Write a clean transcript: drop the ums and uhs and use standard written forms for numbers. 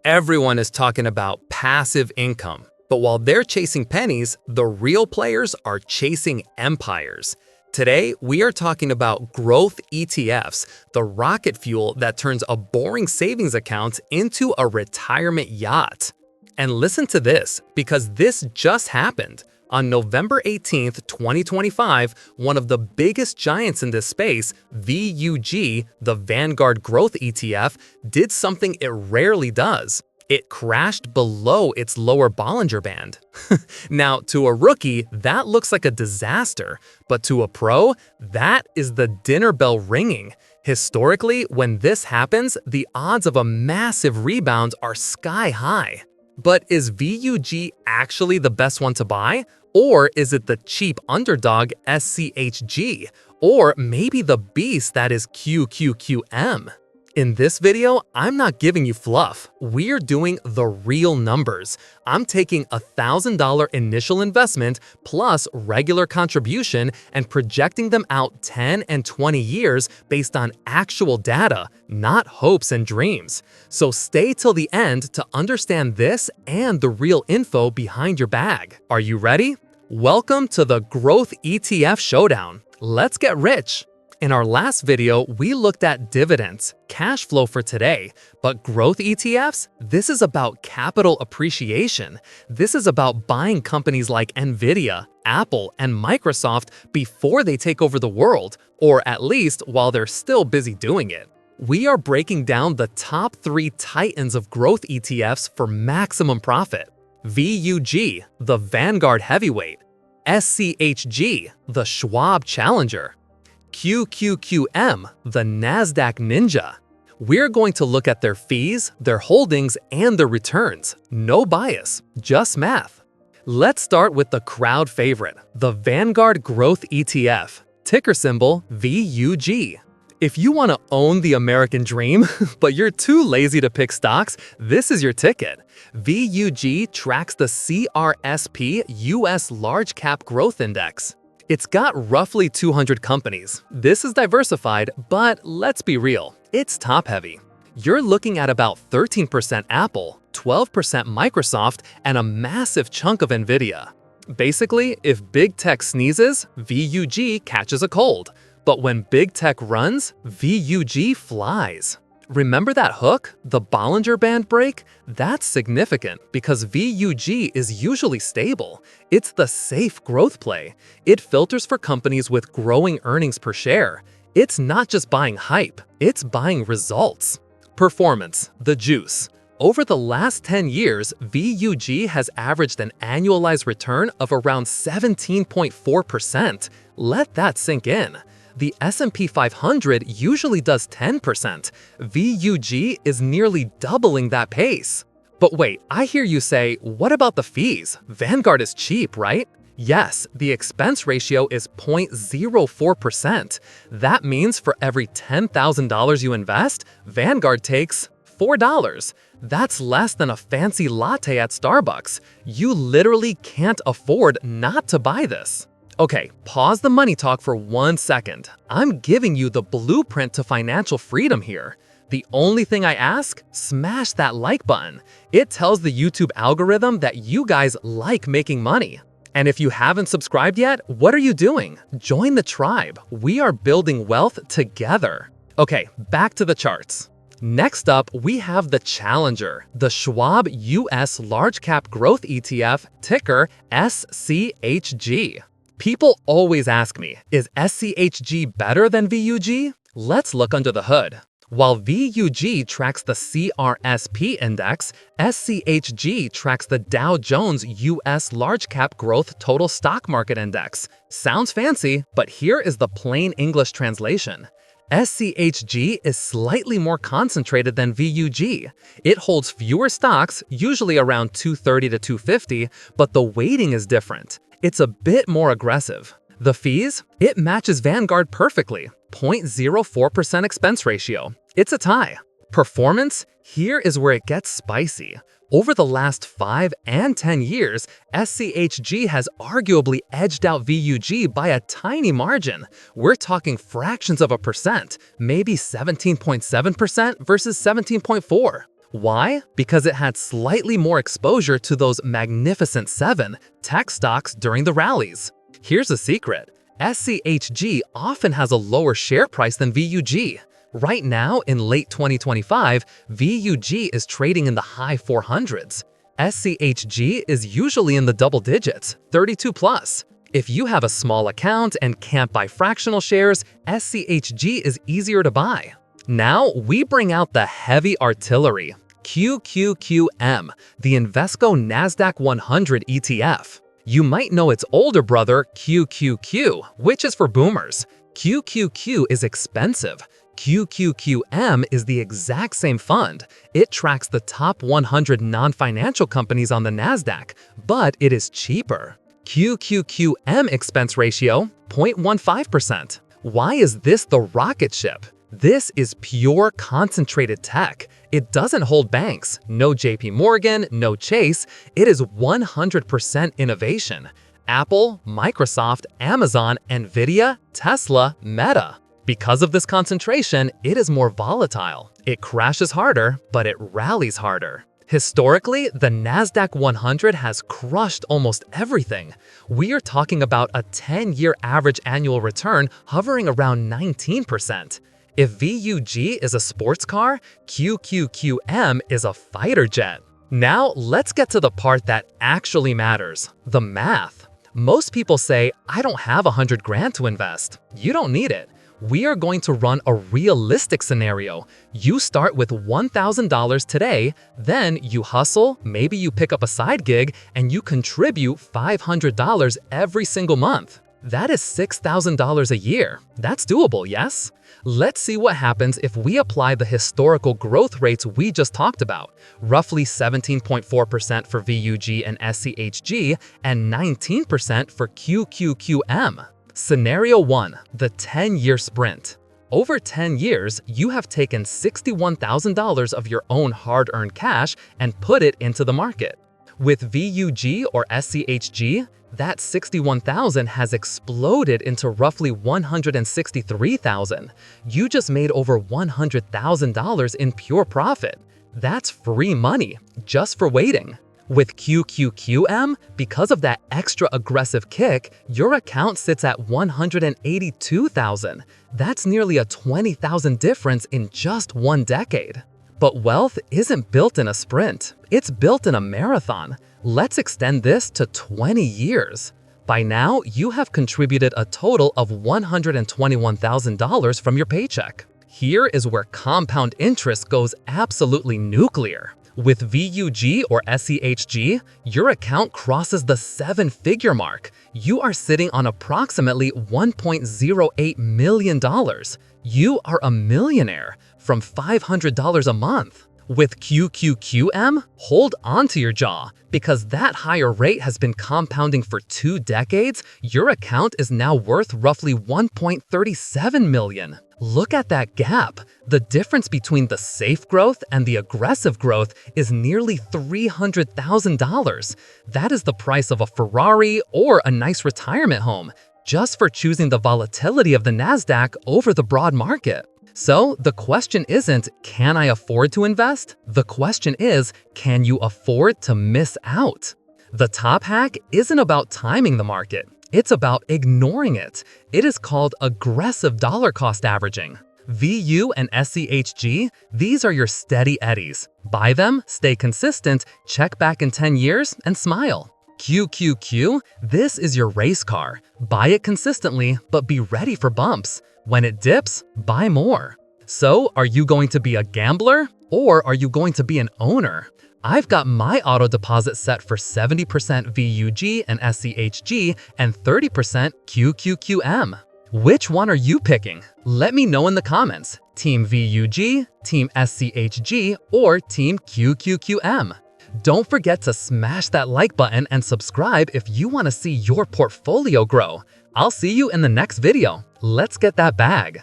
Everyone is talking about passive income, but while they're chasing pennies, the real players are chasing empires. Today, we are talking about growth ETFs, the rocket fuel that turns a boring savings account into a retirement yacht. And listen to this, because this just happened. On November 18th, 2025, one of the biggest giants in this space, VUG, the Vanguard Growth ETF, did something it rarely does. It crashed below its lower Bollinger Band. Now, to a rookie, that looks like a disaster, but to a pro, that is the dinner bell ringing. Historically, when this happens, the odds of a massive rebound are sky high. But is VUG actually the best one to buy? Or is it the cheap underdog SCHG? Or maybe the beast that is QQQM? In this video, I'm not giving you fluff. We're doing the real numbers. I'm taking a $1,000 initial investment plus regular contribution and projecting them out 10 and 20 years based on actual data, not hopes and dreams. So stay till the end to understand this and the real info behind your bag. Are you ready? Welcome to the Growth ETF Showdown. Let's get rich. In our last video, we looked at dividends, cash flow for today, but growth ETFs, this is about capital appreciation. This is about buying companies like Nvidia, Apple, and Microsoft before they take over the world, or at least while they're still busy doing it. We are breaking down the top 3 titans of growth ETFs for maximum profit. VUG, the Vanguard Heavyweight, SCHG, the Schwab Challenger, QQQM, the Nasdaq Ninja. We're going to look at their fees, their holdings, and their returns. No bias, just math. Let's start with the crowd favorite, the Vanguard Growth ETF, ticker symbol VUG. If you want to own the American dream, but you're too lazy to pick stocks, this is your ticket. VUG tracks the CRSP US Large Cap Growth Index. It's got roughly 200 companies. This is diversified, but let's be real, it's top-heavy. You're looking at about 13% Apple, 12% Microsoft, and a massive chunk of Nvidia. Basically, if big tech sneezes, VUG catches a cold. But when big tech runs, VUG flies. Remember that hook, the Bollinger Band break? That's significant because VUG is usually stable. It's the safe growth play. It filters for companies with growing earnings per share. It's not just buying hype, it's buying results. Performance, the juice. Over the last 10 years, VUG has averaged an annualized return of around 17.4%. Let that sink in. The S&P 500 usually does 10%. VUG is nearly doubling that pace. But wait, I hear you say, what about the fees? Vanguard is cheap, right? Yes, the expense ratio is 0.04%. That means for every $10,000 you invest, Vanguard takes $4. That's less than a fancy latte at Starbucks. You literally can't afford not to buy this. Okay, pause the money talk for 1 second. I'm giving you the blueprint to financial freedom here. The only thing I ask, smash that like button. It tells the YouTube algorithm that you guys like making money. And if you haven't subscribed yet, what are you doing? Join the tribe. We are building wealth together. Okay, back to the charts. Next up, we have the Challenger, the Schwab US Large Cap Growth ETF, ticker SCHG. People always ask me, is SCHG better than VUG? Let's look under the hood. While VUG tracks the CRSP index, SCHG tracks the Dow Jones US Large Cap Growth Total Stock Market Index. Sounds fancy, but here is the plain English translation. SCHG is slightly more concentrated than VUG. It holds fewer stocks, usually around 230 to 250, but the weighting is different. It's a bit more aggressive. The fees? It matches Vanguard perfectly, 0.04% expense ratio. It's a tie. Performance? Here is where it gets spicy. Over the last 5 and 10 years, SCHG has arguably edged out VUG by a tiny margin. We're talking fractions of a percent, maybe 17.7% versus 17.4%. Why? Because it had slightly more exposure to those magnificent 7 tech stocks during the rallies. Here's a secret. SCHG often has a lower share price than VUG. Right now, in late 2025, VUG is trading in the high 400s. SCHG is usually in the double digits, 32 plus. If you have a small account and can't buy fractional shares, SCHG is easier to buy. Now, we bring out the heavy artillery. QQQM, the Invesco Nasdaq 100 ETF. You might know its older brother, QQQ, which is for boomers. QQQ is expensive. QQQM is the exact same fund. It tracks the top 100 non-financial companies on the Nasdaq, but it is cheaper. QQQM expense ratio, 0.15%. Why is this the rocket ship? This is pure concentrated tech. It doesn't hold banks, no JP Morgan, no Chase. It is 100% innovation. Apple, Microsoft, Amazon, Nvidia, Tesla, Meta. Because of this concentration, it is more volatile. It crashes harder, but it rallies harder. Historically, the Nasdaq 100 has crushed almost everything. We are talking about a 10-year average annual return hovering around 19%. If VUG is a sports car, QQQM is a fighter jet. Now, let's get to the part that actually matters, the math. Most people say, I don't have 100 grand to invest. You don't need it. We are going to run a realistic scenario. You start with $1,000 today, then you hustle, maybe you pick up a side gig, and you contribute $500 every single month. That is $6,000 a year. That's doable, yes? Let's see what happens if we apply the historical growth rates we just talked about, roughly 17.4% for VUG and SCHG and 19% for QQQM. Scenario 1, the 10-year sprint. Over 10 years, you have taken $61,000 of your own hard-earned cash and put it into the market. With VUG or SCHG, that $61,000 has exploded into roughly $163,000. You just made over $100,000 in pure profit. That's free money, just for waiting. With QQQM, because of that extra aggressive kick, your account sits at $182,000. That's nearly a $20,000 difference in just 1 decade. But wealth isn't built in a sprint, it's built in a marathon. Let's extend this to 20 years. By now, you have contributed a total of $121,000 from your paycheck. Here is where compound interest goes absolutely nuclear. With VUG or SCHG, your account crosses the 7-figure mark. You are sitting on approximately $1.08 million. You are a millionaire from $500 a month. With QQQM, hold on to your jaw, because that higher rate has been compounding for 2 decades. Your account is now worth roughly $1.37 million. Look at that gap. The difference between the safe growth and the aggressive growth is nearly $300,000. That is the price of a Ferrari or a nice retirement home, just for choosing the volatility of the Nasdaq over the broad market. So the question isn't, can I afford to invest? The question is, can you afford to miss out? The top hack isn't about timing the market. It's about ignoring it. It is called aggressive dollar cost averaging. VU and SCHG, these are your steady eddies. Buy them, stay consistent, check back in 10 years, and smile. QQQ, this is your race car. Buy it consistently, but be ready for bumps. When it dips, buy more. So, are you going to be a gambler or are you going to be an owner? I've got my auto deposit set for 70% VUG and SCHG and 30% QQQM. Which one are you picking? Let me know in the comments. Team VUG, Team SCHG, or Team QQQM. Don't forget to smash that like button and subscribe if you want to see your portfolio grow. I'll see you in the next video. Let's get that bag.